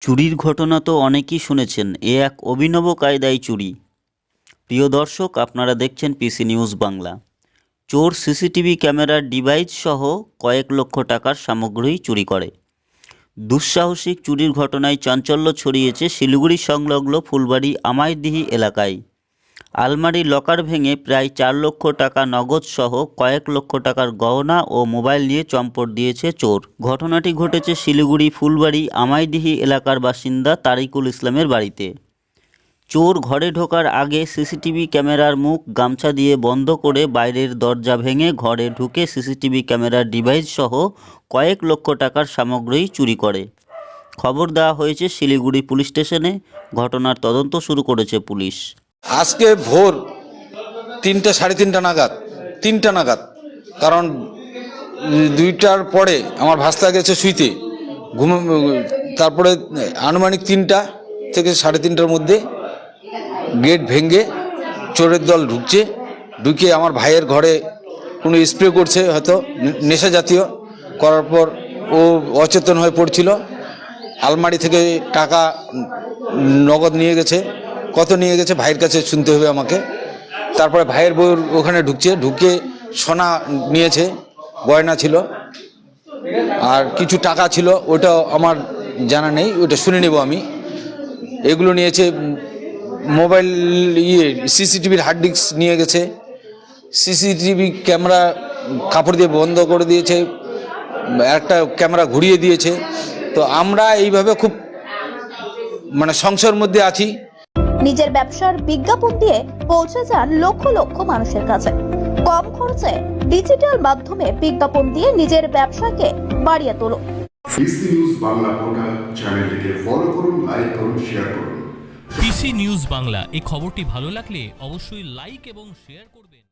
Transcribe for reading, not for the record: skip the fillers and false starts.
চুরির ঘটনা তো অনেকেই শুনেছেন। এক অভিনব কায়দায় চুরি। প্রিয় দর্শক, আপনারা দেখছেন পিসি নিউজ বাংলা। চোর সিসিটিভি ক্যামেরার ডিভাইস সহ কয়েক লক্ষ টাকার সামগ্রী চুরি করে। দুঃসাহসিক চুরির ঘটনায় চাঞ্চল্য ছড়িয়েছে শিলিগুড়ি সংলগ্ন ফুলবাড়ি আমাইদিহি এলাকায়। আলমারি লকার ভেঙে প্রায় 4 লক্ষ টাকা নগদ সহ কয়েক লক্ষ টাকার গহনা ও মোবাইল নিয়ে চম্পট দিয়েছে চোর। ঘটনাটি ঘটেছে শিলিগুড়ি ফুলবাড়ি আমাইদিহি এলাকার বাসিন্দা তারিকুল ইসলামের বাড়িতে। চোর ঘরে ঢোকার আগে সিসিটিভি ক্যামেরার মুখ গামছা দিয়ে বন্ধ করে বাইরের দরজা ভেঙে ঘরে ঢুকে সিসিটিভি ক্যামেরার ডিভাইস সহ কয়েক লক্ষ টাকার সামগ্রী চুরি করে। খবর দেওয়া হয়েছে শিলিগুড়ি পুলিশ স্টেশনে। ঘটনার তদন্ত শুরু করেছে পুলিশ। আজকে ভোর 3টা সাড়ে 3টা নাগাদ কারণ 2টার পরে আমার ভাস্তা গেছে শুইতে তারপরে আনুমানিক 3টা থেকে সাড়ে 3টার মধ্যে গেট ভেঙে চোরের দল ঢুকে আমার ভাইয়ের ঘরে কোনো স্প্রে করছে, হয়তো নেশা জাতীয় করার পর ও অচেতন হয়ে পড়ছিল। আলমারি থেকে টাকা নগদ নিয়ে গেছে। কত নিয়ে গেছে ভাইয়ের কাছে শুনতে হবে আমাকে। তারপরে ভাইয়ের বউর ওখানে ঢুকে সোনা নিয়েছে, গয়না ছিল, আর কিছু টাকা ছিল, ওটাও আমার জানা নেই, ওটা শুনে নেব আমি। এগুলো নিয়েছে। মোবাইল সিসিটিভির হার্ড ডিস্ক নিয়ে গেছে। সিসিটিভি ক্যামেরা কাপড় দিয়ে বন্ধ করে দিয়েছে, একটা ক্যামেরা ঘুরিয়ে দিয়েছে। তো আমরা এইভাবে খুব সংশয়ের মধ্যে আছি। নিজের ব্যবসার বিজ্ঞাপন দিয়ে পৌঁছে যান লক্ষ লক্ষ মানুষের কাছে। কম খরচে ডিজিটাল মাধ্যমে বিজ্ঞাপন দিয়ে নিজের ব্যবসাকে বাড়িয়ে তোলো। পিসি নিউজ বাংলা পোর্টাল চ্যানেলটিকে ফলো করুন, লাইক করুন, শেয়ার করুন। পিসি নিউজ বাংলা, এই খবরটি ভালো লাগলে অবশ্যই লাইক এবং শেয়ার করবেন।